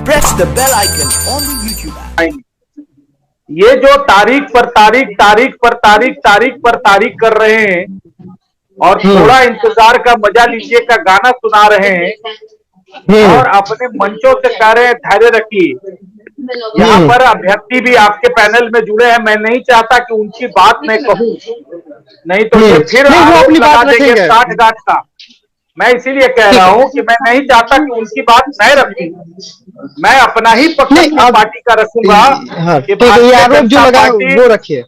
Press the bell icon on the YouTube app. ये जो तारीख पर तारीख कर रहे हैं और थोड़ा इंतजार का मजा लीजिए का गाना सुना रहे हैं और अपने मंचों से कह रहे हैं धैर्य रखिए। यहाँ पर अभ्यर्थी भी आपके पैनल में जुड़े हैं। मैं नहीं चाहता कि उनकी बात मैं कहूं, नहीं तो ये फिर आरोप लगा देंगे 60 गांठ का। मैं इसीलिए कह रहा हूं कि मैं नहीं चाहता कि उनकी बात मैं रखूं, मैं अपना ही पक्ष पार्टी का रखूंगा। कि भारतीय जनता पार्टी वो रखिए।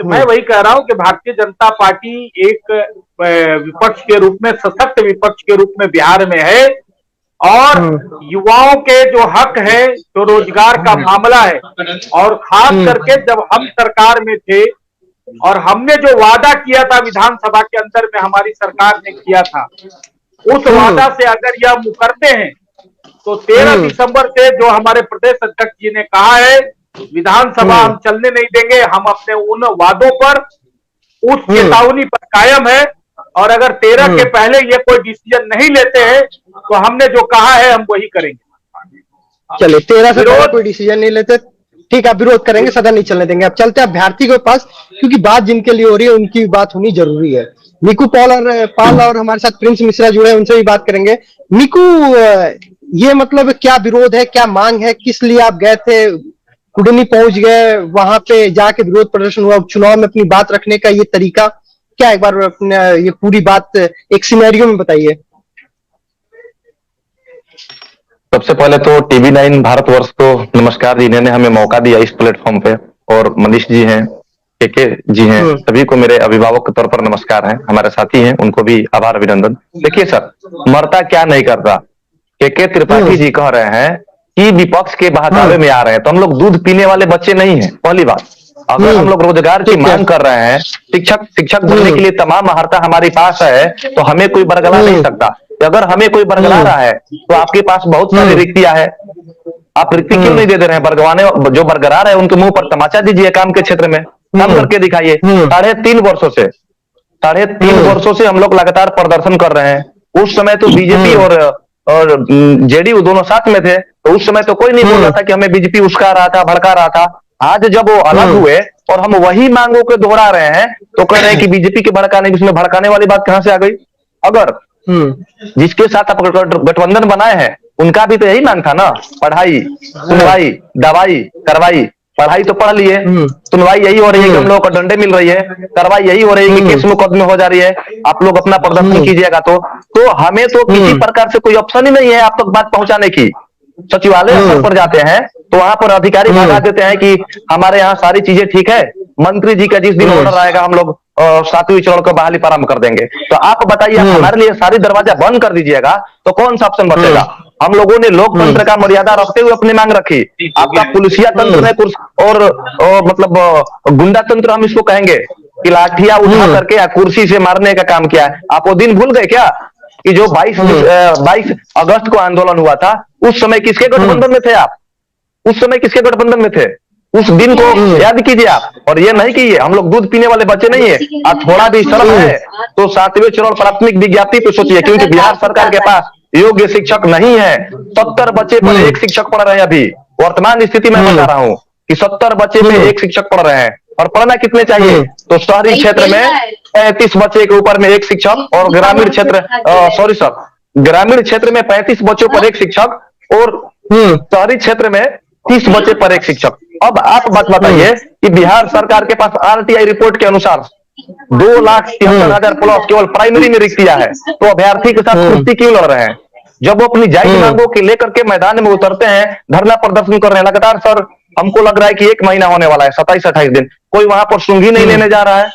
मैं वही कह रहा हूं कि भारतीय जनता पार्टी एक विपक्ष के रूप में, सशक्त विपक्ष के रूप में बिहार में है और युवाओं के जो हक है, जो रोजगार का मामला है, और खास करके जब हम सरकार में थे और हमने जो वादा किया था विधानसभा के अंदर में हमारी सरकार ने किया था, उस वादा से अगर यह मुकरते हैं तो 13 दिसंबर से जो हमारे प्रदेश अध्यक्ष जी ने कहा है विधानसभा हम चलने नहीं देंगे, हम अपने उन वादों पर, उस चेतावनी पर कायम है। और अगर 13 के पहले ये कोई डिसीजन नहीं लेते हैं तो हमने जो कहा है हम वही करेंगे। चलिए 13 से पहले कोई डिसीजन नहीं लेते, ठीक है, विरोध करेंगे, सदन नहीं चलने देंगे। अब चलते हैं अभ्यर्थी के पास, क्योंकि बात जिनके लिए हो रही है उनकी बात होनी जरूरी है। निकू पाल और हमारे साथ प्रिंस मिश्रा जुड़े हैं, उनसे भी बात करेंगे। निकू, ये मतलब क्या विरोध है, क्या मांग है, किस लिए आप गए थे, कुडनी पहुंच गए, वहां पे जाके विरोध प्रदर्शन हुआ, चुनाव में अपनी बात रखने का ये तरीका क्या, एक बार अपने ये पूरी बात एक सिनेरियो में बताइए। सबसे पहले तो TV9 भारतवर्ष को नमस्कार, जिन्होंने हमें मौका दिया इस प्लेटफॉर्म पे, और मनीष जी हैं, के जी हैं, सभी को मेरे अभिभावक के तौर पर नमस्कार है। हमारे साथी हैं, उनको भी आभार अभिनंदन। देखिए सर, मरता क्या नहीं करता, के त्रिपाठी जी कह रहे हैं कि विपक्ष के बहकावे में आ रहे हैं, तो हम लोग दूध पीने वाले बच्चे नहीं हैं। पहली बात, अगर हम लोग रोजगार की मांग कर रहे हैं, शिक्षक बनने के लिए तमाम अर्हता हमारे पास है, तो हमें कोई बरगला नहीं सकता। अगर हमें कोई बरगला रहा है तो आपके पास बहुत सारी रिक्तियां है, आप रिक्ति क्यों नहीं दे दे रहे हैं? बरगवाने जो बरकरार है उनके मुंह पर तमाचा दीजिए, काम के क्षेत्र में काम करके दिखाइए। 3.5 वर्षों से हम लोग लगातार प्रदर्शन कर रहे हैं। उस समय तो बीजेपी और जेडीयू दोनों साथ में थे, तो उस समय तो कोई नहीं बोल रहा था कि हमें बीजेपी उस्का रहा था, भड़का रहा था। आज जब वो अलग हुए और हम वही मांगों को दोहरा रहे हैं तो कह रहे हैं कि बीजेपी के भड़काने, उसमें भड़काने वाली बात कहां से आ गई? अगर जिसके साथ आप गठबंधन बनाए हैं उनका भी तो यही मांग था ना, पढ़ाई, सुनवाई, दवाई, कार्रवाई। पढ़ाई तो पढ़ लिए, सुनवाई यही हो रही है कि हम लोगों को डंडे मिल रही है, कार्रवाई यही हो रही है कि केस मुकदमे हो जा रही है, आप लोग अपना प्रदर्शन कीजिएगा। तो हमें तो किसी प्रकार से कोई ऑप्शन ही नहीं है आप तक बात पहुंचाने की। सचिवालय स्तर पर जाते हैं तो वहां पर अधिकारी बता देते हैं कि हमारे यहाँ सारी चीजें ठीक है, मंत्री जी का जिस दिन ऑर्डर आएगा हम लोग 7वें चरण को बहाली प्रारंभ कर देंगे। तो आप बताइए, हमारे लिए सारी दरवाजा बंद कर दीजिएगा तो कौन सा ऑप्शन बचेगा? हम लोगों ने लोकतंत्र का मर्यादा रखते हुए अपनी मांग रखी। आपका पुलिसिया तंत्र में और मतलब गुंडा तंत्र हम इसको कहेंगे कि लाठियां उठा करके या कुर्सी से मारने का काम किया है। आप वो दिन भूल गए क्या कि जो 22 अगस्त को आंदोलन हुआ था, उस समय किसके गठबंधन में थे आप? उस समय किसके गठबंधन में थे? उस दिन को याद कीजिए आप। और ये नहीं कि ये हम लोग दूध पीने वाले बच्चे नहीं है। आप थोड़ा भी शर्म है तो 7वें चरण प्राथमिक विज्ञप्ति पे सोचिए, क्योंकि बिहार सरकार के पास योग्य शिक्षक नहीं है। 70 बच्चे पर एक शिक्षक पढ़ रहे हैं। अभी वर्तमान स्थिति में बता रहा हूँ कि 70 बच्चे पे एक शिक्षक पढ़ रहे हैं, और पढ़ना कितने चाहिए? तो शहरी क्षेत्र में 35 बच्चे के ऊपर में एक शिक्षक, और ग्रामीण क्षेत्र ग्रामीण क्षेत्र में 35 बच्चों पर एक शिक्षक, और शहरी क्षेत्र में 30 बच्चे पर एक शिक्षक। अब आप बात बताइए कि बिहार सरकार के पास RTI रिपोर्ट के अनुसार 2,73,000 प्लस केवल प्राइमरी में रिक्तियां है, तो अभ्यर्थी के साथ कुश्ती क्यों लड़ रहे हैं? जब वो अपनी जायज मांगों के लेकर के मैदान में उतरते हैं, धरना प्रदर्शन कर रहे हैं लगातार, सर हमको लग रहा है कि 1 महीना होने वाला है, 27-28 दिन, कोई वहां पर सुंगी नहीं लेने जा रहा है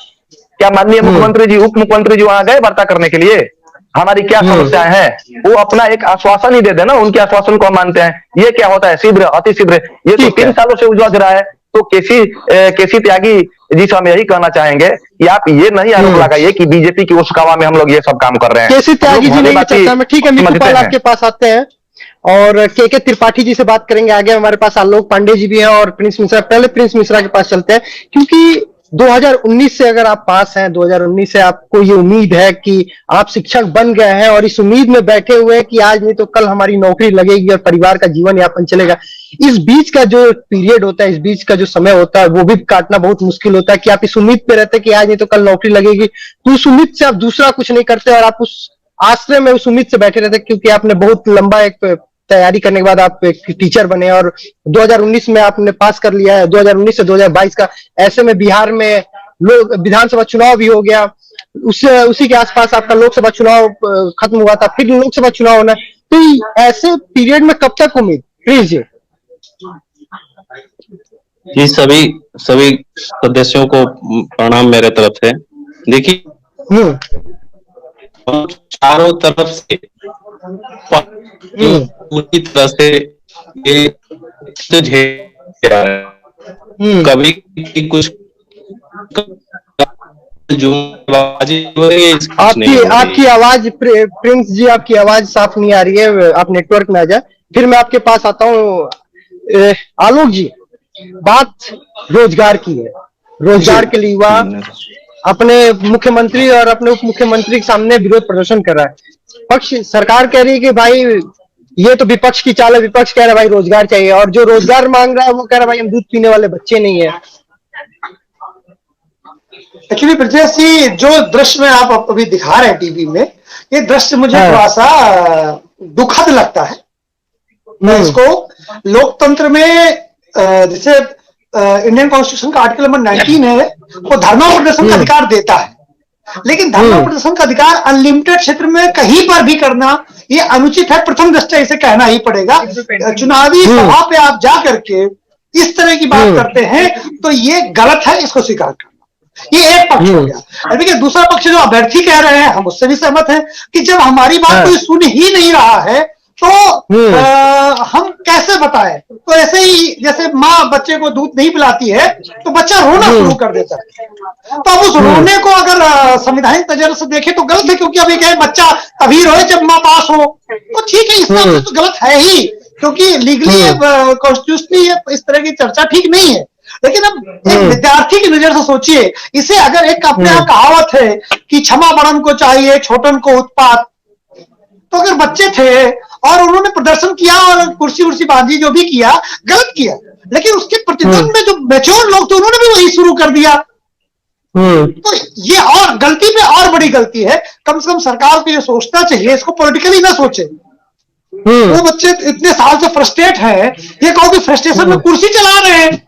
क्या? माननीय मुख्यमंत्री जी, उप मुख्यमंत्री जी वहां गए वार्ता करने के लिए? हमारी क्या समस्याएं हैं वो अपना एक आश्वासन ही दे देना, उनके आश्वासन को हम मानते हैं। ये क्या होता है? शीघ्र, अति शीघ्र, ये तो 3 सालों से उलझ रहा है। तो केसी त्यागी जी से हम यही कहना चाहेंगे कि आप ये नहीं आरोप लगाइए कि बीजेपी की उस्कावा में हम लोग ये सब काम कर रहे हैं। केसी त्यागी जी नहीं चर्चा में, ठीक है, निकू पाल आपके पास आते हैं और के त्रिपाठी जी से बात करेंगे। आगे हमारे पास आलोक पांडे जी भी हैं और प्रिंस मिश्रा। पहले प्रिंस मिश्रा के पास चलते हैं, क्योंकि 2019 से अगर आप पास हैं, 2019 से आपको ये उम्मीद है कि आप शिक्षक बन गए हैं और इस उम्मीद में बैठे हुए हैं कि आज नहीं तो कल हमारी नौकरी लगेगी और परिवार का जीवन यापन चलेगा। इस बीच का जो पीरियड होता है, इस बीच का जो समय होता है, वो भी काटना बहुत मुश्किल होता है कि आप इस उम्मीद पे रहते हैं कि आज नहीं तो कल नौकरी लगेगी, तो उस उम्मीद से आप दूसरा कुछ नहीं करते और आप उस आश्रय में उस उम्मीद से बैठे रहते, क्योंकि आपने बहुत लंबा एक तैयारी करने के बाद आप एक टीचर बने और 2019 में आपने पास कर लिया है, 2019 से 2022 का। ऐसे में बिहार में लोग विधानसभा चुनाव भी हो गया, उससे उसी के आसपास आपका लोकसभा चुनाव खत्म हुआ था, फिर लोकसभा चुनाव होना है। तो ऐसे पीरियड में कब तक उम्मीद? प्लीज जी, सभी सदस्यों को प्रणाम मेरे तरफ से। देखिए, चारों तरफ से पूरी तरह से ये कभी कुछ जो आपकी आवाज प्रिंस जी, आपकी आवाज साफ नहीं आ रही है, आप नेटवर्क में आ जाए, फिर मैं आपके पास आता हूँ। आलोक जी, बात रोजगार की है। रोजगार के लिए युवा अपने मुख्यमंत्री और अपने उप मुख्यमंत्री के सामने विरोध प्रदर्शन कर रहा है। पक्ष सरकार कह रही है कि भाई ये तो विपक्ष की चाल है, विपक्ष कह रहा है भाई रोजगार चाहिए, और जो रोजगार मांग रहा है वो कह रहा है भाई हम दूध पीने वाले बच्चे नहीं है। एक्चुअली ब्रजेश जी, जो दृश्य में आप अभी दिखा रहे हैं टीवी में, ये दृश्य मुझे थोड़ा सा दुखद लगता है। मैं इसको लोकतंत्र में जैसे इंडियन कॉन्स्टिट्यूशन का आर्टिकल नंबर 19 है, वो धरना प्रदर्शन का अधिकार देता है, लेकिन धरना प्रदर्शन का अधिकार अनलिमिटेड क्षेत्र में कहीं पर भी करना ये अनुचित है। प्रथम दृष्टया इसे कहना ही पड़ेगा। चुनावी सभा पे आप जा करके इस तरह की बात करते हैं तो ये गलत है, इसको स्वीकार करना। ये एक पक्ष हो गया। देखिए, दूसरा पक्ष जो अभ्यर्थी कह रहे हैं, हम उससे भी सहमत हैं कि जब हमारी बात कोई सुन ही नहीं रहा है तो हम कैसे बताएं। तो ऐसे ही जैसे माँ बच्चे को दूध नहीं पिलाती है तो बच्चा रोना शुरू कर देता है, तो अब उस रोने को अगर संवैधानिक नजर से देखें तो गलत है, क्योंकि अब एक है बच्चा तभी रोए जब माँ पास हो, तो ठीक है, इसमें तो गलत है ही, क्योंकि लीगली कॉन्स्टिट्यूशनली इस तरह की चर्चा ठीक नहीं है। लेकिन अब एक विद्यार्थी की नजर से सोचिए, इसे अगर एक अपने यहाँ कहावत है कि क्षमा बड़न को चाहिए छोटन को उत्पात, तो अगर बच्चे थे और उन्होंने प्रदर्शन किया और कुर्सी उर्सी बांधी, जो भी किया गलत किया, लेकिन उसके प्रतिद्वंद में जो मैच्योर लोग थे उन्होंने भी वही शुरू कर दिया, तो ये और गलती पे और बड़ी गलती है। कम से कम सरकार को ये सोचना चाहिए, इसको पॉलिटिकली ना सोचे। वो बच्चे इतने साल से फ्रस्ट्रेट हैं, ये कहो कि फ्रस्ट्रेशन में कुर्सी चला रहे हैं,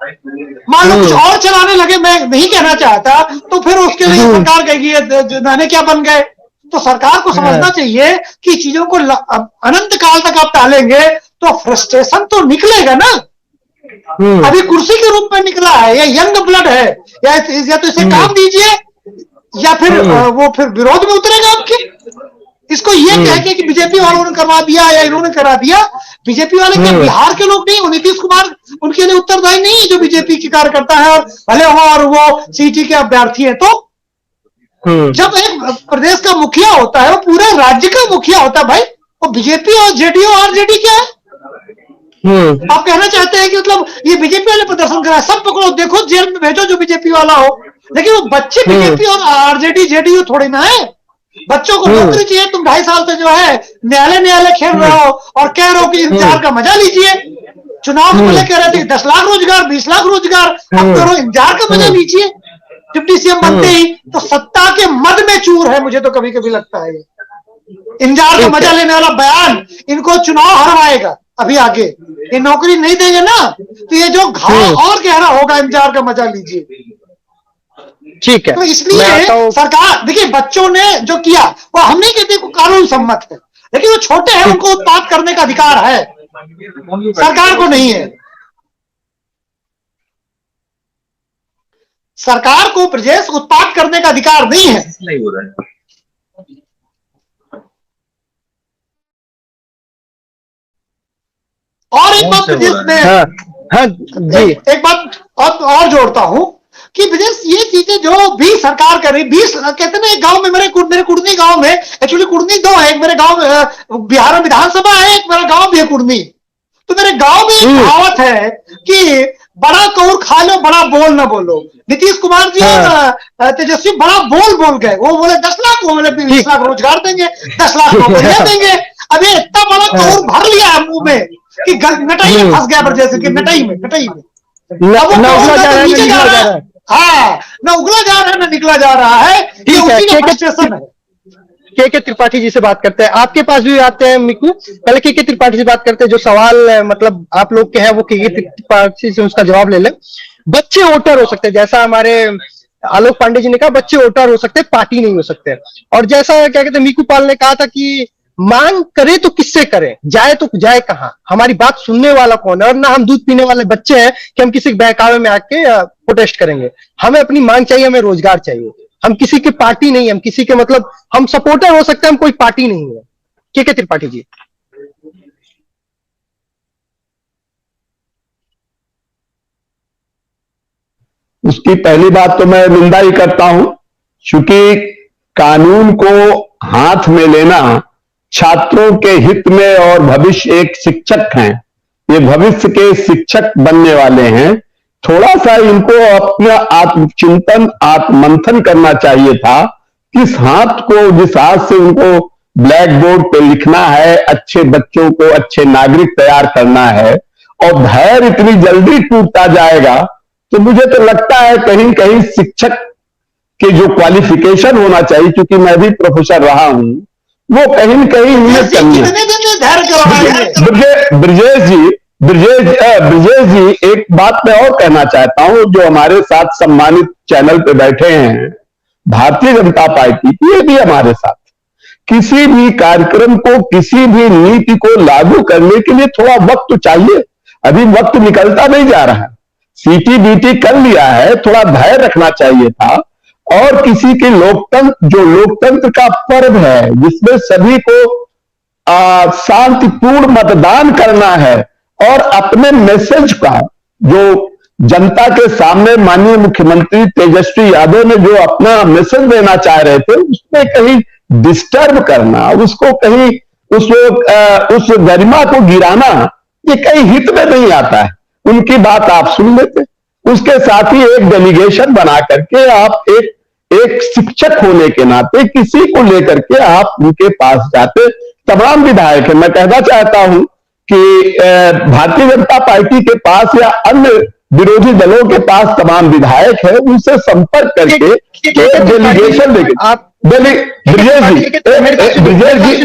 मान लो कुछ और चलाने लगे, मैं नहीं कहना चाहता, तो फिर उसके लिए सरकार कहेगी जाने क्या बन गए। तो सरकार को समझना चाहिए कि चीजों को अनंत काल तक आप टालेंगे तो फ्रस्ट्रेशन तो निकलेगा ना। अभी कुर्सी के रूप में निकला है, या यंग ब्लड है, या तो इसे काम दीजिए या फिर वो फिर विरोध में उतरेगा आपके। इसको ये कह के कि बीजेपी वालों ने करवा दिया या इन्होंने करा दिया, बीजेपी वाले क्या बिहार के लोग नहीं? वो नीतीश कुमार उनके लिए उत्तरदायी नहीं है जो बीजेपी की कार्यकर्ता है और भले हो और वो सीटी के अभ्यर्थी है। तो जब एक प्रदेश का मुखिया होता है वो पूरे राज्य का मुखिया होता है भाई, वो बीजेपी और जेडीयू आरजेडी क्या है? आप कहना चाहते हैं कि मतलब ये बीजेपी वाले प्रदर्शन कराए, सब पकड़ो, देखो जेल में भेजो जो बीजेपी वाला हो, लेकिन वो बच्चे बीजेपी और आरजेडी जेडीयू थोड़ी ना है। बच्चों को नौकरी चाहिए। तुम 2.5 साल से जो है न्यायालय खेल रहे हो और कह रहे हो कि इंतजार का मजा लीजिए। चुनाव में पहले कह रहे थे 10 लाख रोजगार, 20 लाख रोजगार, अब करो इंतजार का मजा लीजिए। डिप्टी सीएम बनते ही तो सत्ता के मद में चूर है, मुझे तो कभी कभी लगता है। इंतजार का मजा लेने वाला बयान इनको चुनाव हरवाएगा। अभी आगे ये नौकरी नहीं देंगे ना तो ये जो घाव और गहरा होगा, इंतजार का मजा लीजिए। ठीक है, तो इसलिए सरकार देखिए, बच्चों ने जो किया वो हम नहीं कहते को कानून सम्मत है, लेकिन वो छोटे हैं, उनको उत्पाद करने का अधिकार है, सरकार को नहीं है। सरकार को प्रदेश उत्पाद करने का अधिकार नहीं है। और एक बात प्रदेश में एक बात और जोड़ता हूं कि विदेश ये चीजें जो भी सरकार कर रही, 20 कहते ना, एक गांव में मेरे कुड़नी गांव में, एक्चुअली कुड़नी 2 है, एक मेरे गांव बिहार में विधानसभा है, एक मेरा गांव भी है कुड़नी। तो मेरे गांव में एक कहावत है कि बड़ा कौर खा लो, बड़ा बोल ना बोलो। नीतीश कुमार जी और तेजस्वी बड़ा बोल गए, वो बोले 10 लाख, वो बोले 20 लाख रोजगार देंगे, 10 लाख नौकरियां देंगे। अभी इतना बड़ा कौर भर लिया है मुंह में कि नटाई में फंस गया, जैसे कि नटाई में नीचे जा रहा है। हाँ, ना उगला जा रहा है ना निकला जा रहा है। के त्रिपाठी जी से बात करते हैं, आपके पास भी आते हैं मिकू। पहले के त्रिपाठी से बात करते हैं, जो सवाल मतलब आप लोग के हैं वो के त्रिपाठी से उसका जवाब ले लें। बच्चे वोटर हो सकते हैं, जैसा हमारे आलोक पांडे जी ने कहा, बच्चे वोटर हो सकते हैं, पार्टी नहीं हो सकते। और जैसा क्या कहते हैं मिकू पाल ने कहा था कि मांग करे तो किससे करें, जाए तो जाए कहां, हमारी बात सुनने वाला कौन है। और ना हम दूध पीने वाले बच्चे हैं कि हम किसी के बहकावे में आके प्रोटेस्ट करेंगे। हमें अपनी मांग चाहिए, हमें रोजगार चाहिए। हम किसी के पार्टी नहीं, हम किसी के मतलब हम सपोर्टर हो सकते हैं, हम कोई पार्टी नहीं है। के त्रिपाठी जी। उसकी पहली बात तो मैं निंदा ही करता हूं, क्योंकि कानून को हाथ में लेना छात्रों के हित में, और भविष्य एक शिक्षक हैं, ये भविष्य के शिक्षक बनने वाले हैं। थोड़ा सा इनको अपना आत्मचिंतन आत्ममंथन करना चाहिए था। किस हाथ को, जिस हाथ से उनको ब्लैक बोर्ड पे लिखना है, अच्छे बच्चों को अच्छे नागरिक तैयार करना है, और धैर्य इतनी जल्दी टूटता जाएगा, तो मुझे तो लगता है कहीं कहीं शिक्षक के जो क्वालिफिकेशन होना चाहिए, क्योंकि मैं भी प्रोफेसर रहा हूं, वो कहीं न कहीं उन्हें कमी है। ब्रजेश जी, एक बात मैं और कहना चाहता हूं, जो हमारे साथ सम्मानित चैनल पे बैठे हैं भारतीय जनता पार्टी की, ये भी हमारे साथ किसी भी कार्यक्रम को, किसी भी नीति को लागू करने के लिए थोड़ा वक्त चाहिए। अभी वक्त निकलता नहीं जा रहा है, सीटी-बीटी कर लिया है, थोड़ा धैर्य रखना चाहिए था। और किसी के लोकतंत्र, जो लोकतंत्र का पर्व है, जिसमें सभी को शांतिपूर्ण मतदान करना है, और अपने मैसेज का जो जनता के सामने माननीय मुख्यमंत्री तेजस्वी यादव ने जो अपना मैसेज देना चाह रहे थे, उसमें कहीं डिस्टर्ब करना, उसको कहीं उस गरिमा को गिराना, ये कहीं हित में नहीं आता है। उनकी बात आप सुन लेते, उसके साथ ही एक डेलीगेशन बना करके आप एक शिक्षक होने के नाते किसी को लेकर के आप उनके पास जाते। तमाम विधायक है, मैं कहना चाहता हूं कि भारतीय जनता पार्टी के पास या अन्य विरोधी दलों के पास तमाम विधायक है, उनसे संपर्क करके एक डेलीगेशन लेके आप ब्रजेश जी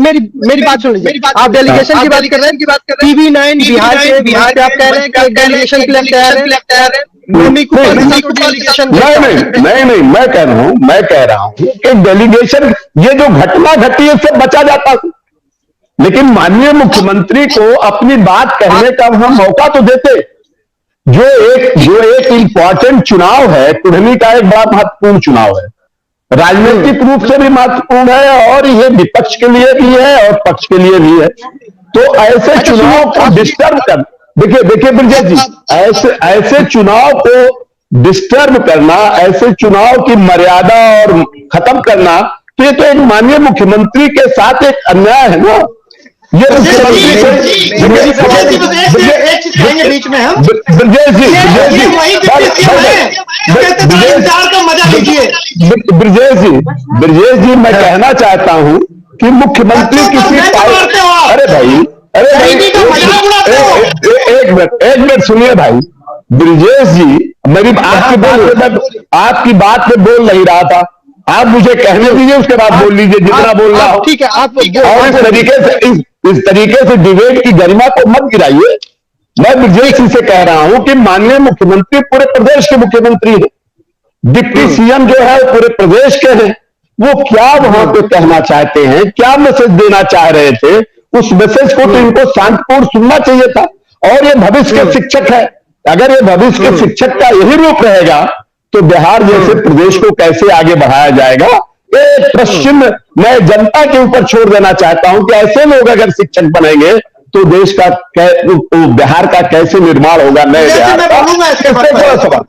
मेरी बात सुन लीजिए। आप डेलीगेशन की बात कर रहे हैं, TV9 बिहार पे आप कह रहे हैं कि डेलीगेशन के लिए तैयार है। नहीं, मैं कह रहा हूं कि डेलीगेशन, ये जो घटना घटी है इससे बचा जाता है, लेकिन माननीय मुख्यमंत्री को अपनी बात कहने का हम मौका तो देते। जो एक इंपॉर्टेंट चुनाव है, कुढ़नी का एक बड़ा महत्वपूर्ण चुनाव है, राजनीतिक रूप से भी महत्वपूर्ण है, और ये विपक्ष के लिए भी है और पक्ष के लिए भी है। तो ऐसे चुनाव को डिस्टर्ब कर, देखिए ब्रजेश जी, ऐसे चुनाव को डिस्टर्ब करना, ऐसे चुनाव की मर्यादा और खत्म करना, तो ये तो एक माननीय मुख्यमंत्री के साथ एक अन्याय है ना। ये बीच में हम ब्रजेश जी, मैं कहना चाहता हूं कि मुख्यमंत्री किसी एक मिनट सुनिए भाई। ब्रजेश जी, मेरी आपकी बात में बोल नहीं रहा था, आप मुझे कहने दीजिए, उसके बाद बोल लीजिए जितना बोल रहा हो। ठीक है, आप और इस तरीके से डिबेट की गरिमा को मत गिराइए। मैं ब्रजेश जी से कह रहा हूं कि माननीय मुख्यमंत्री पूरे प्रदेश के मुख्यमंत्री हैं, डिप्टी सीएम जो है पूरे प्रदेश के हैं। वो क्या वहां पे कहना चाहते हैं, क्या मैसेज देना चाह रहे थे, उस मैसेज को तो इनको शांतिपूर्ण सुनना चाहिए था। और ये भविष्य के शिक्षक है, अगर ये भविष्य के शिक्षक का यही रूप रहेगा तो बिहार जैसे प्रदेश को कैसे आगे बढ़ाया जाएगा। एक प्रश्न मैं जनता के ऊपर छोड़ देना चाहता हूं कि ऐसे लोग अगर शिक्षक बनेंगे तो देश का बिहार का कैसे निर्माण होगा, नए बिहार का। सवाल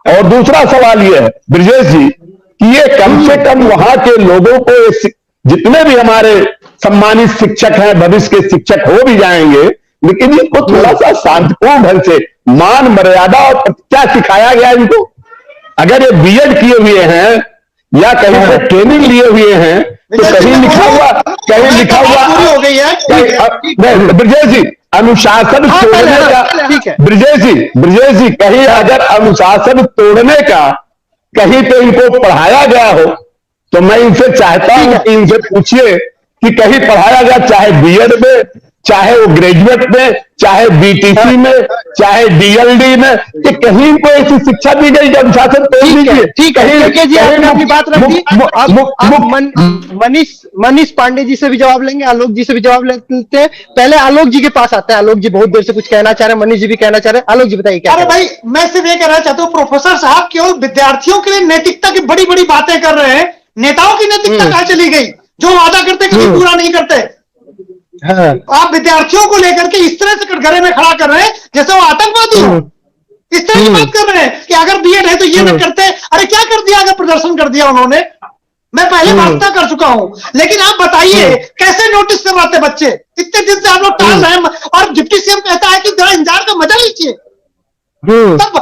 और दूसरा सवाल यह है ब्रजेश जी कि ये कम से कम वहां के लोगों को, जितने भी हमारे सम्मानित शिक्षक हैं, भविष्य के शिक्षक हो भी जाएंगे, लेकिन इनको थोड़ा सा शांतिपूर्ण ढंग से मान मर्यादा और क्या सिखाया गया इनको। अगर ये बीएड किए हुए हैं या कहीं से ट्रेनिंग लिए हुए हैं तो कहीं लिखा हुआ हो गई है ब्रजेश जी अनुशासन तोड़ने का, ब्रजेश जी कहीं अगर अनुशासन तोड़ने का कहीं पे इनको पढ़ाया गया हो तो मैं इनसे चाहता हूं कि इनसे पूछिए कि कहीं पढ़ाया गया, चाहे बीएड में, चाहे वो ग्रेजुएट में, चाहे बीटीसी में, चाहे डीएलडी में, कि कहीं को ऐसी शिक्षा दी गई कि अनुशासन तोड़ लीजिए। ठीक है जी, आपने अपनी बात रख दी। मनीष पांडे जी से भी जवाब लेंगे, आलोक जी से भी जवाब लेते हैं। पहले आलोक जी के पास आते हैं। आलोक जी बहुत देर से कुछ कहना चाह रहे हैं, मनीष जी भी कहना चाह रहे हैं। आलोक जी बताइए क्या। अरे भाई, मैं सिर्फ ये कहना चाहता हूँ, प्रोफेसर साहब केवल विद्यार्थियों के लिए नैतिकता की बड़ी बड़ी बातें कर रहे हैं। नेताओं की नैतिकता कहाँ चली गई, जो वादा करते कभी पूरा नहीं करते। हाँ। आप विद्यार्थियों को लेकर के इस तरह से कटघरे में खड़ा कर रहे हैं जैसे वो आतंकवादी हो। इस तरह की बात कर रहे हैं कि अगर बीएड है तो ये न करते। अरे क्या कर दिया, अगर प्रदर्शन कर दिया उन्होंने, मैं पहले वार्ता कर चुका हूं। लेकिन आप बताइए कैसे नोटिस करवाते बच्चे, इतने दिन से आप लोग टाल रहे हैं और डिप्टी सीएम कहता है कि जरा इंतजार का मजा लीजिए। तब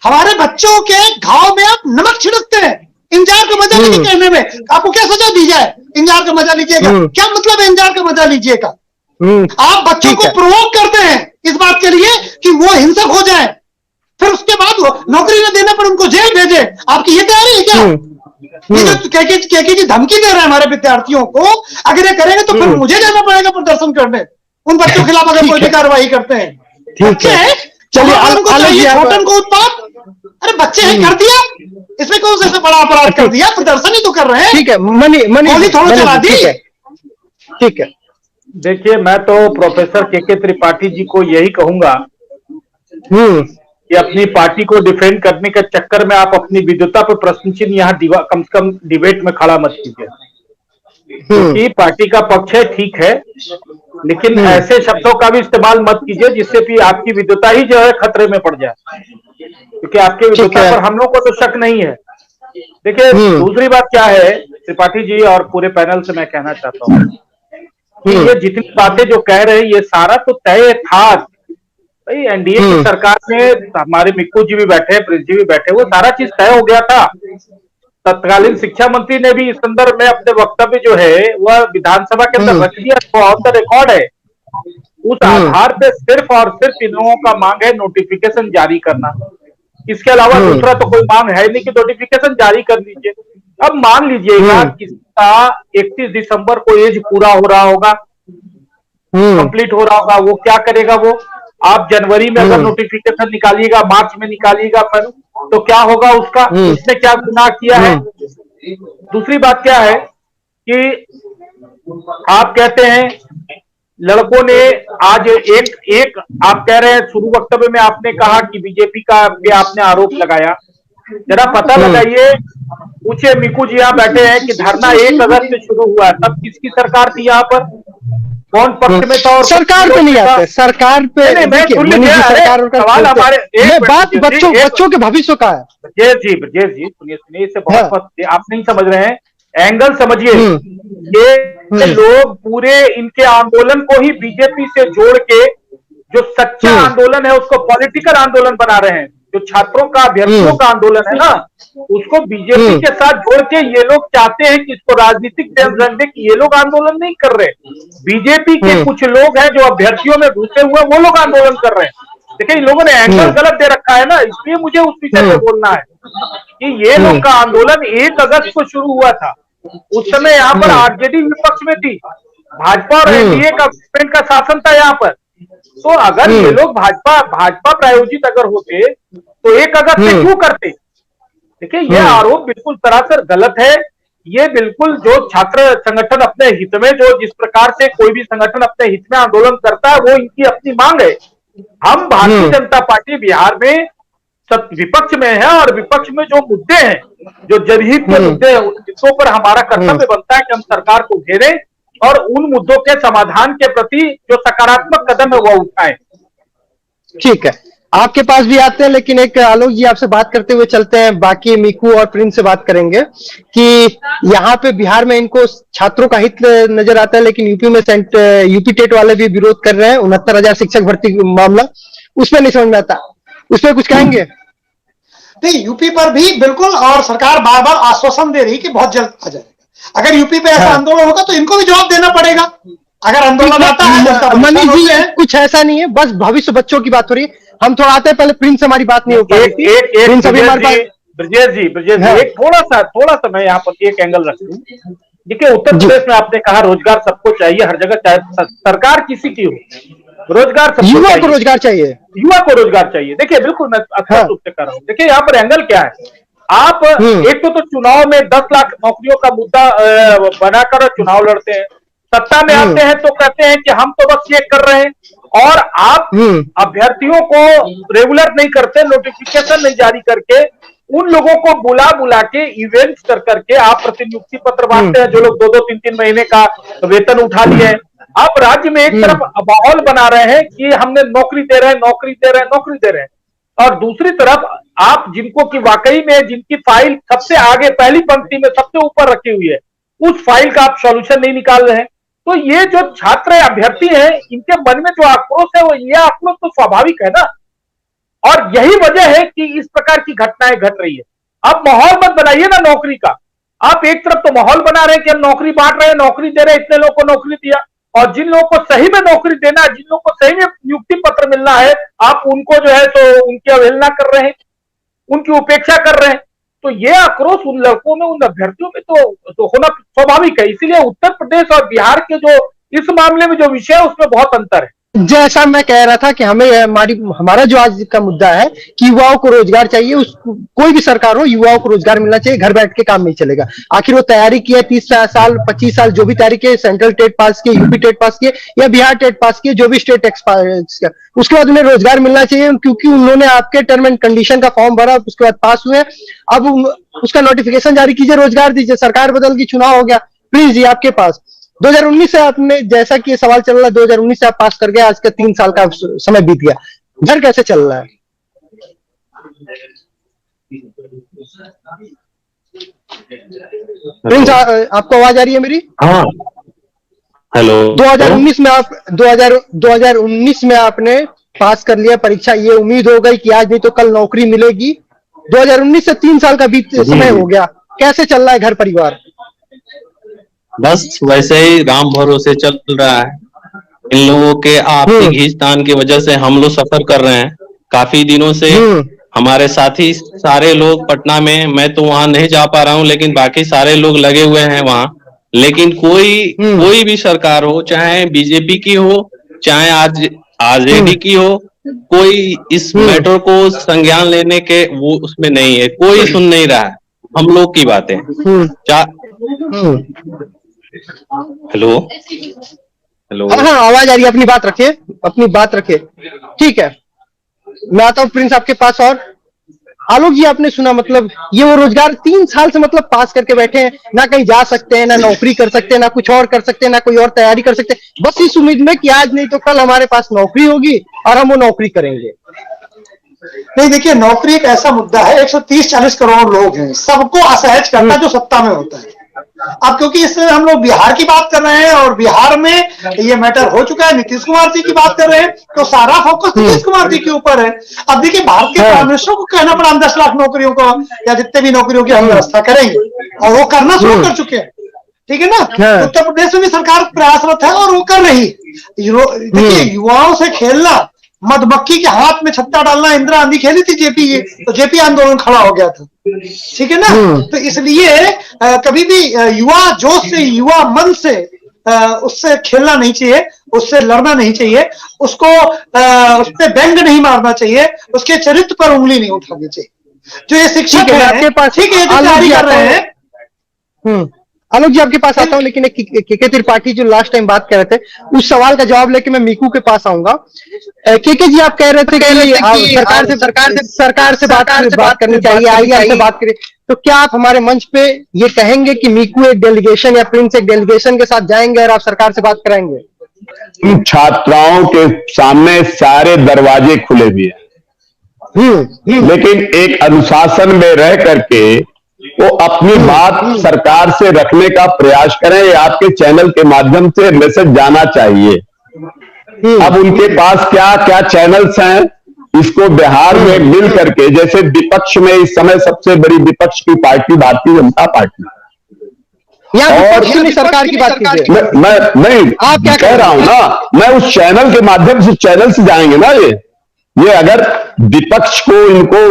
हमारे बच्चों के घाव में आप नमक छिड़कते हैं इंतजार का मजा लीजिए कहने में। आपको क्या सजा दी जाए, इंतजार का मजा लीजिएगा? क्या मतलब है इंतजार का मजा लीजिएगा? आप बच्चों को प्रोवोक करते हैं इस बात के लिए कि वो हिंसक हो जाए, फिर उसके बाद नौकरी न देने पर उनको जेल भेजे। आपकी ये तैयारी है क्या? ये जो केके जी धमकी दे रहे हैं हमारे विद्यार्थियों को, अगर ये करेंगे तो फिर मुझे जाना पड़ेगा प्रदर्शन करने उन बच्चों के खिलाफ अगर कोई भी कार्रवाई करते हैं। बच्चे हैं, चलिए छोटन को उत्पाद, अरे बच्चे हैं, कर दिया, इसमें कौन सा बड़ा अपराध कर दिया? प्रदर्शन ही तो कर रहे हैं। ठीक है, मनी थोड़ा चला दी। ठीक है, देखिए, मैं तो प्रोफेसर केके त्रिपाठी जी को यही कहूंगा कि अपनी पार्टी को डिफेंड करने के चक्कर में आप अपनी विद्वता पर प्रश्न चिन्ह यहाँ कम से कम डिबेट में खड़ा मत कीजिए। क्योंकि पार्टी का पक्ष है, ठीक है, लेकिन ऐसे शब्दों का भी इस्तेमाल मत कीजिए जिससे भी आपकी विद्वता ही जो है खतरे में पड़ जाए, क्योंकि आपके विद्वता पर हम लोग को तो शक नहीं है। देखिए, दूसरी बात क्या है, त्रिपाठी जी और पूरे पैनल से मैं कहना चाहता हूँ कि ये जितनी बातें जो कह रहे हैं ये सारा तो तय था भाई। एनडीए की सरकार में हमारे मिक्कू जी भी बैठे, प्रिंस जी भी बैठे, वो सारा चीज तय हो गया था। तत्कालीन शिक्षा मंत्री ने भी इस संदर्भ में अपने वक्तव्य जो है वह विधानसभा के अंदर रख दिया, वो ऑन द रिकॉर्ड है। उस आधार पे सिर्फ और सिर्फ इन लोगों का मांग है नोटिफिकेशन जारी करना। इसके अलावा दूसरा तो कोई मांग है नहीं कि नोटिफिकेशन जारी कर लीजिए। अब मान लीजिएगा किसी का 31 दिसंबर को एज पूरा हो रहा होगा, कंप्लीट हो रहा होगा, वो क्या करेगा? वो आप जनवरी में अगर नोटिफिकेशन निकालिएगा, मार्च में निकालिएगा, फिर तो क्या होगा उसका? उसने क्या गुनाह किया है? दूसरी बात क्या है कि आप कहते हैं लड़कों ने आज एक आप कह रहे हैं शुरू वक्तव्य में आपने कहा कि बीजेपी का भी आपने आरोप लगाया। जरा पता लगाइए, पूछे मिकू जी यहाँ बैठे हैं कि धरना 1 अगस्त से शुरू हुआ है, तब किसकी सरकार थी यहाँ पर? कौन पक्ष में था? और सरकार पे नहीं आते, सरकार पे सरकार बात बच्चों के भविष्य का है। ब्रजेश जी सुनिए, इससे बहुत आप नहीं समझ रहे हैं, एंगल समझिए। ये लोग पूरे इनके आंदोलन को ही बीजेपी से जोड़ के जो सच्चा आंदोलन है उसको पॉलिटिकल आंदोलन बना रहे हैं। जो छात्रों का, अभ्यर्थियों का आंदोलन है ना, उसको बीजेपी के साथ जोड़ के ये लोग चाहते हैं कि इसको राजनीतिक रंग दे कि ये लोग आंदोलन नहीं कर रहे, बीजेपी के कुछ लोग हैं जो अभ्यर्थियों में घुसे हुए वो लोग आंदोलन कर रहे हैं। देखिए, इन लोगों ने एंगल गलत दे रखा है ना, इसलिए मुझे उस विषय में बोलना है कि ये लोग का आंदोलन 1 अगस्त को शुरू हुआ था। उस समय यहाँ पर आरजेडी विपक्ष में थी, भाजपा और एनडीए का शासन था यहाँ पर। तो अगर ये लोग भाजपा प्रायोजित अगर होते तो 1 अगस्त से क्यों करते? देखिए, ये आरोप बिल्कुल सरासर गलत है। ये बिल्कुल जो छात्र संगठन अपने हित में, जो जिस प्रकार से कोई भी संगठन अपने हित में आंदोलन करता है, वो इनकी अपनी मांग है। हम भारतीय जनता पार्टी बिहार में विपक्ष में है और विपक्ष में जो मुद्दे हैं, जो जनहित के मुद्दे हैं, जिसको पर हमारा कर्तव्य बनता है कि हम सरकार को घेरें और उन मुद्दों के समाधान के प्रति जो सकारात्मक कदम है वह उठाएं। ठीक है, आपके पास भी आते हैं, लेकिन एक आलोक जी आपसे बात करते हुए चलते हैं, बाकी मीकू और प्रिंस से बात करेंगे कि यहाँ पे बिहार में इनको छात्रों का हित नजर आता है, लेकिन यूपी में यूपी टेट वाले भी विरोध कर रहे हैं 69,000 शिक्षक भर्ती मामला, उसमें नहीं समझ में आता, उसमें कुछ कहेंगे? नहीं, यूपी पर भी बिल्कुल, और सरकार बार बार आश्वासन दे रही कि बहुत जल्द आ जाएगा। अगर यूपी पे ऐसा आंदोलन होगा तो इनको भी जवाब देना पड़ेगा। अगर आंदोलन आता है, मनीष जी कुछ ऐसा नहीं है, बस भविष्य बच्चों की बात हो रही है। हम थोड़ा आते हैं, पहले प्रिंस से हमारी बात नहीं हो पाई थी। ब्रजेश जी एक थोड़ा सा मैं यहाँ पर एक एंगल रखूं। देखिए, उत्तर प्रदेश में आपने कहा रोजगार सबको चाहिए, हर जगह, चाहे सरकार किसी की हो, रोजगार सबको युवा को रोजगार चाहिए, युवा को रोजगार चाहिए। देखिए, बिल्कुल मैं अच्छा रूप से कर रहा हूँ। देखिए, यहाँ पर एंगल क्या है, आप एक तो चुनाव में 10 लाख नौकरियों का मुद्दा बनाकर चुनाव लड़ते हैं, सत्ता में आते हैं तो कहते हैं कि हम तो बस चेक कर रहे हैं, और आप अभ्यर्थियों को रेगुलर नहीं करते, नोटिफिकेशन नहीं जारी करके उन लोगों को बुला बुला के इवेंट्स कर करके आप प्रतिनियुक्ति पत्र बांटते हैं, जो लोग 2-2, 3-3 महीने का वेतन उठा लिए हैं। आप राज्य में एक तरफ माहौल बना रहे हैं कि हमने नौकरी दे रहे हैं, नौकरी दे रहे हैं, नौकरी दे रहे हैं, और दूसरी तरफ आप जिनको कि वाकई में जिनकी फाइल सबसे आगे पहली पंक्ति में सबसे ऊपर रखी हुई है, उस फाइल का आप सॉल्यूशन नहीं निकाल रहे हैं। तो ये जो छात्र अभ्यर्थी हैं, इनके मन में जो आक्रोश है, वो ये आक्रोश तो स्वाभाविक है ना, और यही वजह है कि इस प्रकार की घटनाएं घट रही है। अब माहौल मत बनाइए ना नौकरी का, आप एक तरफ तो माहौल बना रहे हैं कि हम नौकरी बांट रहे हैं, नौकरी दे रहे हैं, इतने लोगों को नौकरी दिया, और जिन लोगों को सही में नौकरी देना है, जिन लोगों को सही में नियुक्ति पत्र मिलना है, आप उनको जो है तो उनकी अवहेलना कर रहे हैं, उनकी उपेक्षा कर रहे हैं। तो ये आक्रोश उन लड़कों में, उन अभ्यर्थियों में तो होना स्वाभाविक है। इसीलिए उत्तर प्रदेश और बिहार के जो इस मामले में जो विषय है, उसमें बहुत अंतर है। जैसा मैं कह रहा था कि हमारा जो आज का मुद्दा है कि युवाओं को रोजगार चाहिए, कोई भी सरकार हो, युवाओं को रोजगार मिलना चाहिए, घर बैठ के काम नहीं चलेगा। आखिर वो तैयारी की है 30 साल 25 साल, जो भी तैयारी की, सेंट्रल टेट पास किए, यूपी टेट पास किए या बिहार टेट पास किए, जो भी स्टेट एक्सपायर, उसके बाद उन्हें रोजगार मिलना चाहिए, क्योंकि उन्होंने आपके टर्म एंड कंडीशन का फॉर्म भरा, उसके बाद पास हुए, अब उसका नोटिफिकेशन जारी कीजिए, रोजगार दीजिए। सरकार बदल गई, चुनाव हो गया, प्लीज जी आपके पास 2019 से आपने, जैसा कि सवाल चल रहा है, 2019 से आप पास कर गए, आज का 3 साल का समय बीत गया, घर कैसे चल रहा है? प्रिंस, आपको आवाज आ रही है मेरी? हाँ, हेलो। 2019 में आपने पास कर लिया परीक्षा, ये उम्मीद हो गई कि आज नहीं तो कल नौकरी मिलेगी। 2019 से 3 साल का समय हो गया, कैसे चल रहा है घर परिवार? बस वैसे ही राम भरोसे चल रहा है। इन लोगों के आपसी खींचतान की वजह से हम लोग सफर कर रहे हैं काफी दिनों से। हमारे साथी सारे लोग पटना में, मैं तो वहां नहीं जा पा रहा हूं, लेकिन बाकी सारे लोग लगे हुए हैं वहां। लेकिन कोई भी सरकार हो, चाहे बीजेपी की हो, चाहे आज आरजेडी की हो, कोई इस मैटर को संज्ञान लेने के वो उसमें नहीं है, कोई सुन नहीं रहा है हम लोग की बातें। हेलो हेलो, हाँ, आवाज आ रही है, अपनी बात रखिए, ठीक है। मैं आता हूँ प्रिंस आपके पास। और आलोक जी, आपने सुना, मतलब ये वो रोजगार 3 साल से मतलब पास करके बैठे हैं, ना कहीं जा सकते हैं, ना नौकरी कर सकते हैं, ना कुछ और कर सकते हैं, ना कोई और तैयारी कर सकते हैं, बस इस उम्मीद में कि आज नहीं तो कल हमारे पास नौकरी होगी और हम वो नौकरी करेंगे। नहीं, देखिए, नौकरी एक ऐसा मुद्दा है, 130-140 करोड़ लोग हैं, सबको असहज करना जो सत्ता में होता है। अब क्योंकि इससे हम लोग बिहार की बात कर रहे हैं और बिहार में ये मैटर हो चुका है, नीतीश कुमार जी की बात कर रहे हैं, तो सारा फोकस नीतीश कुमार जी के ऊपर है। अब देखिए, भारत के प्राइम मिनिस्टर को कहना पड़ा हम 10 लाख नौकरियों को या जितने भी नौकरियों की हम व्यवस्था करेंगे, और वो करना शुरू कर चुके हैं, ठीक है ना। उत्तर प्रदेश में भी सरकार प्रयासरत है और वो कर रही है। देखिए, युवाओं से खेलना, मधुमक्खी के हाथ में छत्ता डालना, इंदिरा गांधी खेली थी जेपी, तो जेपी आंदोलन खड़ा हो गया था, ठीक है ना। तो इसलिए कभी भी युवा जोश से, युवा मन से उससे खेलना नहीं चाहिए, उससे लड़ना नहीं चाहिए, उसको उस पर व्यंग नहीं मारना चाहिए, उसके चरित्र पर उंगली नहीं उठानी चाहिए। जो ये शिक्षक है आपके पास, ठीक है, जो तैयारी कर रहे हैं। आलोक जी, आपके पास आता हूं, लेकिन के त्रिपाठी जो लास्ट टाइम बात कर रहे थे, उस सवाल का जवाब लेके मैं मीकू के पास आऊंगा। के जी, आप कह रहे थे कि सरकार से बात करनी चाहिए, आईआर से बात करें, तो क्या आप हमारे मंच पे ये कहेंगे कि मीकू एक डेलीगेशन या प्रिंस एक डेलीगेशन के साथ जाएंगे और आप सरकार से बात कराएंगे? छात्राओं के सामने सारे दरवाजे खुले भी हैं, लेकिन एक अनुशासन में रह करके वो अपनी बात सरकार से रखने का प्रयास करें। ये आपके चैनल के माध्यम से मैसेज जाना चाहिए। अब उनके पास क्या क्या चैनल्स हैं, इसको बिहार में मिल करके, जैसे विपक्ष में इस समय सबसे बड़ी विपक्ष की पार्टी भारतीय जनता पार्टी, और सरकार की बात कीजिए। मैं नहीं आप क्या कह रहा हूं ना, मैं उस चैनल के माध्यम से, चैनल से जाएंगे ना ये अगर विपक्ष को, इनको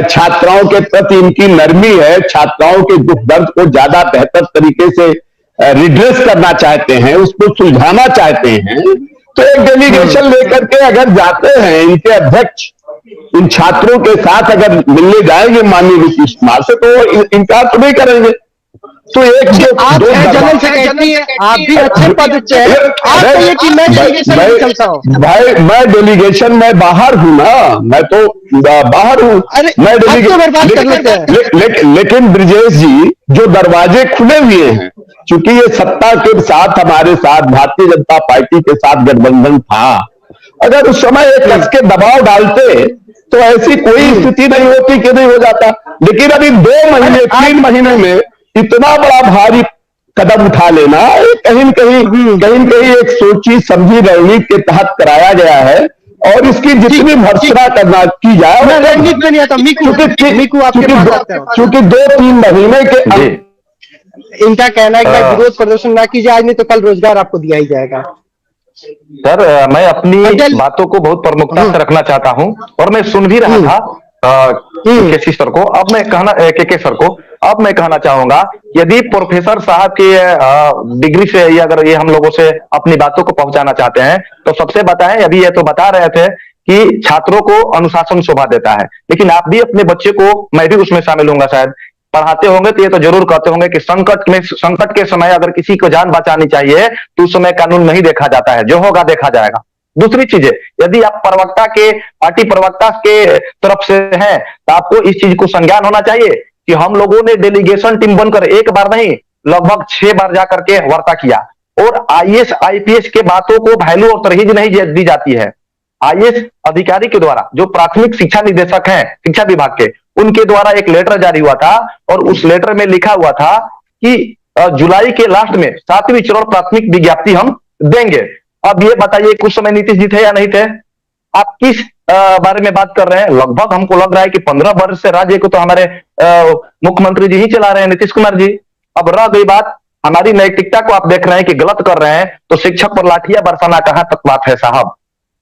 छात्राओं के प्रति इनकी नरमी है, छात्राओं के दुख दर्द को ज्यादा बेहतर तरीके से रिड्रेस करना चाहते हैं, उसको सुलझाना चाहते हैं, तो एक डेलीगेशन लेकर के अगर जाते हैं, इनके अध्यक्ष इन छात्रों के साथ अगर मिलने जाएंगे माननीय नीतीश कुमार से, तो इनकार तो नहीं करेंगे। तो एक आप जनरल सेक्रेटरी हैं, आप भी अच्छे पद से हैं, आप कहिए कि मैं डेलीगेशन में चलता हूं। भाई मैं डेलीगेशन में बाहर हूं ना, मैं तो बाहर हूं। मैं लेकिन ब्रिजेश जी, जो दरवाजे खुले हुए हैं, चूंकि ये सत्ता के साथ, हमारे साथ भारतीय जनता पार्टी के साथ गठबंधन था, अगर उस समय एक कस के दबाव डालते तो ऐसी कोई स्थिति नहीं होती कि नहीं हो जाता। लेकिन अभी 2 महीने 3 महीने में इतना बड़ा भारी कदम उठा लेना कहीं न कहीं एक सोची समझी रणनीति के तहत कराया गया है, और इसकी जितनी भर्त्सना करना की जाए, रणनीति में नहीं आता। चूंकि 2-3 महीने के इनका कहना है कि विरोध प्रदर्शन ना कीजिए आज, नहीं तो कल रोजगार आपको दिया ही जाएगा। सर मैं अपनी बातों को बहुत प्रमुखता से रखना चाहता हूं, और मैं सुन भी रहा था केसी सर को। अब मैं के सर को अब मैं कहना चाहूंगा, यदि प्रोफेसर साहब की डिग्री से ही अगर ये हम लोगों से अपनी बातों को पहुंचाना चाहते हैं, तो सबसे बताएं। अभी ये तो बता रहे थे कि छात्रों को अनुशासन शोभा देता है, लेकिन आप भी अपने बच्चे को, मैं भी उसमें शामिल होऊंगा शायद, पढ़ाते होंगे तो ये तो जरूर कहते होंगे कि संकट के समय अगर किसी को जान बचानी चाहिए तो उस समय कानून नहीं देखा जाता है, जो होगा देखा जाएगा। दूसरी चीज है, यदि आप पार्टी प्रवक्ता के तरफ से हैं, तो आपको इस चीज को संज्ञान होना चाहिए कि हम लोगों ने डेलीगेशन टीम बनकर एक बार नहीं, लगभग 6 बार जाकर के वार्ता किया, और IAS IPS के बातों को वैल्यू और तरहीज नहीं दी जाती है। IAS अधिकारी के द्वारा, जो प्राथमिक शिक्षा निदेशक हैं शिक्षा विभाग के, उनके द्वारा एक लेटर जारी हुआ था, और उस लेटर में लिखा हुआ था कि जुलाई के लास्ट में 7वीं चरण प्राथमिक विज्ञप्ति हम देंगे। अब ये बताइए कुछ समय नीतीश जी थे या नहीं थे? आप किस बारे में बात कर रहे हैं? लगभग हमको लग रहा है कि 15 वर्ष से राज्य को तो हमारे मुख्यमंत्री जी ही चला रहे हैं, नीतीश कुमार जी। अब रह गई बात हमारी नैतिकता को, आप देख रहे हैं कि गलत कर रहे हैं, तो शिक्षक पर लाठियां बरसाना कहां तक बात है साहब?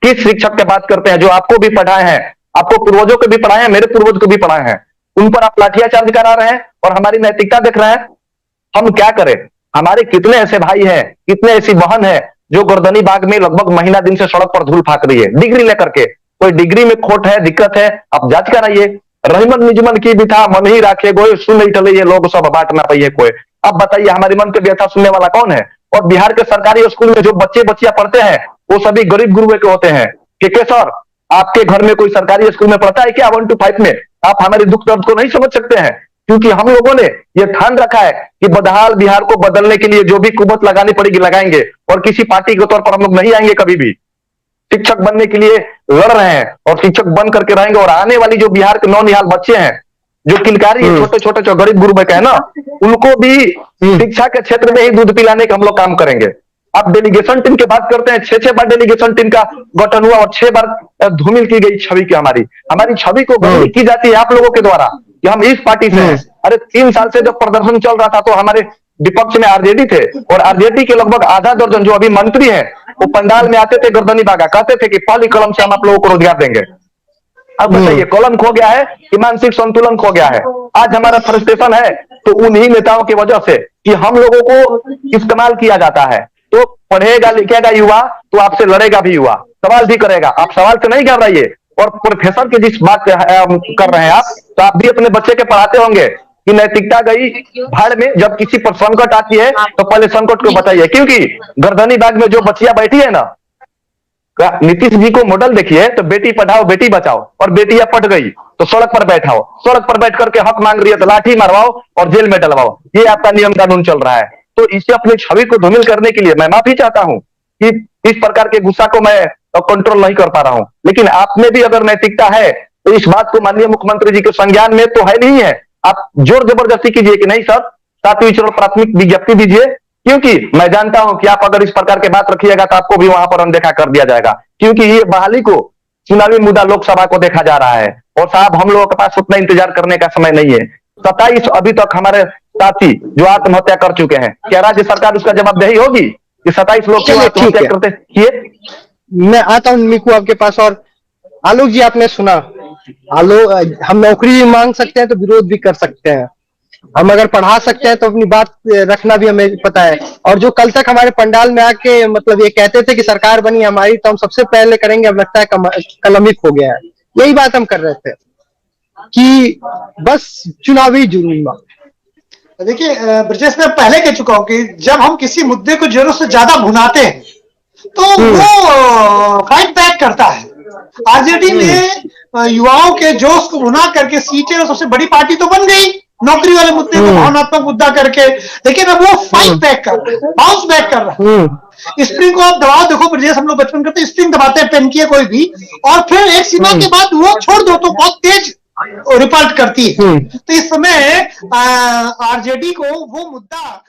किस शिक्षक की बात करते हैं जो आपको भी पढ़ाए हैं, आपको पूर्वजों को भी पढ़ाए हैं, मेरे पूर्वज को भी पढ़ाए हैं, उन पर आप लाठियां चार्ज करा रहे हैं और हमारी नैतिकता देख रहे हैं? हम क्या करें? हमारे कितने ऐसे भाई हैं, कितने ऐसी बहन है जो गर्दनी बाग में लगभग महीना दिन से सड़क पर धूल फाक रही है डिग्री लेकर के। कोई डिग्री में खोट है, दिक्कत है, आप जांच कराइए। रहीमन निजमन की भी था, मन ही राखे गोए, सुन नहीं टले ये लोग सब बांट ना पाइए कोई। अब बताइए हमारे मन के व्यथा सुनने वाला कौन है? और बिहार के सरकारी स्कूल में जो बच्चे बच्चियां पढ़ते हैं वो सभी गरीब गुरुए के होते हैं। के सर, आपके घर में कोई सरकारी स्कूल में पढ़ता है क्या 1 to 5 में? आप हमारे दुख दर्द को नहीं समझ सकते हैं, क्योंकि हम लोगों ने ये ठान रखा है कि बदहाल बिहार को बदलने के लिए जो भी कुवत लगानी पड़ेगी लगाएंगे, और किसी पार्टी के तौर पर हम लोग नहीं आएंगे कभी भी। शिक्षक बनने के लिए लड़ रहे हैं और शिक्षक बन करके रहेंगे, और आने वाली जो बिहार के नौनिहाल बच्चे हैं जो किलकारी छोटे छोटे जो गरीब गुरु में कहे ना, उनको भी शिक्षा के क्षेत्र में ही दूध पिलाने का हम लोग काम करेंगे। आप डेलीगेशन टीम की बात करते हैं, 6 बार डेलीगेशन टीम का गठन हुआ और 6 बार धूमिल की गई छवि की, हमारी छवि को धूमिल की जाती है आप लोगों के द्वारा कि हम इस पार्टी से हैं। अरे 3 साल से जब प्रदर्शन चल रहा था तो हमारे विपक्ष में आरजेडी थे, और आरजेडी के लगभग आधा दर्जन जो अभी मंत्री हैं वो पंडाल में आते थे, गर्दनी बागा, कहते थे कि पहली कलम से हम आप लोगों को रोजगार देंगे। अब बताइए कलम खो गया है कि मानसिक संतुलन खो गया है? आज हमारा फ्रस्ट्रेशन है तो उन्हीं नेताओं की वजह से कि हम लोगों को इस्तेमाल किया जाता है। तो पढ़ेगा लिखेगा युवा तो आपसे लड़ेगा भी युवा, सवाल भी करेगा। आप सवाल से नहीं घबराइए। और प्रोफेसर की जिस बात कर रहे हैं आप, तो आप भी अपने बच्चे के पढ़ाते होंगे कि नैतिकता गई भाड़ में। जब किसी पर संकट आती है तो पहले संकट को बताइए, क्योंकि गर्दनी बाग में जो बच्चियां बैठी है ना, नीतीश जी को मॉडल देखिए तो बेटी पढ़ाओ बेटी बचाओ, और बेटियां पढ़ गई तो सड़क पर बैठाओ, सड़क पर बैठ करके हक मांग रही है तो लाठी मारवाओ और जेल में डलवाओ। ये आपका नियम कानून चल रहा है। तो इसे अपनी छवि को धूमिल करने के लिए मैं माफी चाहता हूं कि इस प्रकार के गुस्सा को मैं कंट्रोल नहीं कर पा रहा हूं, लेकिन आप में भी अगर नैतिकता है तो इस बात को माननीय मुख्यमंत्री जी के संज्ञान में तो है नहीं है। आप जोर जबरदस्ती कीजिए कि नहीं सर 7वीं चरण प्राथमिक विज्ञप्ति दीजिए, क्योंकि मैं जानता हूं कि आप अगर इस प्रकार की बात रखिएगा तो आपको भी वहां पर अनदेखा कर दिया जाएगा, क्योंकि ये बहाली को चुनावी मुद्दा लोकसभा को देखा जा रहा है। और साहब हम लोगों के पास उतना इंतजार करने का समय नहीं है। 27 अभी तक हमारे साथी जो आत्महत्या कर चुके हैं, क्या राज्य सरकार उसका जवाबदेही होगी कि 27 लोग क्यों आत्महत्या करते किए? मैं आता हूं मीकू आपके पास। और आलोक जी, आपने सुना, आलोक, हम नौकरी भी मांग सकते हैं तो विरोध भी कर सकते हैं, हम अगर पढ़ा सकते हैं तो अपनी बात रखना भी हमें पता है। और जो कल तक हमारे पंडाल में आके मतलब ये कहते थे कि सरकार बनी हमारी तो हम सबसे पहले करेंगे, अब लगता है कलमिक हो गया है। यही बात हम कर रहे थे कि बस चुनावी जुर्म। देखिए ब्रजेश, मैं पहले कह चुका हूं कि जब हम किसी मुद्दे को जरूरत से ज्यादा भुनाते हैं तो वो फाइट बैक करता है। आरजेडी ने युवाओं के जोश को भुना करके सीटें और सबसे बड़ी पार्टी तो बन गई, नौकरी वाले मुद्दे को भावनात्मक मुद्दा करके, लेकिन अब वो फाइट बैक कर रहा है, बाउंस बैक कर रहा है। स्प्रिंग को आप दबाओ, देखो प्रदेश हम लोग बचपन करते स्प्रिंग दबाते हैं पेन किए कोई भी, और फिर एक सीमा के बाद वो छोड़ दो तो बहुत तेज रिपल्ट करती है। तो इस समय आरजेडी को वो मुद्दा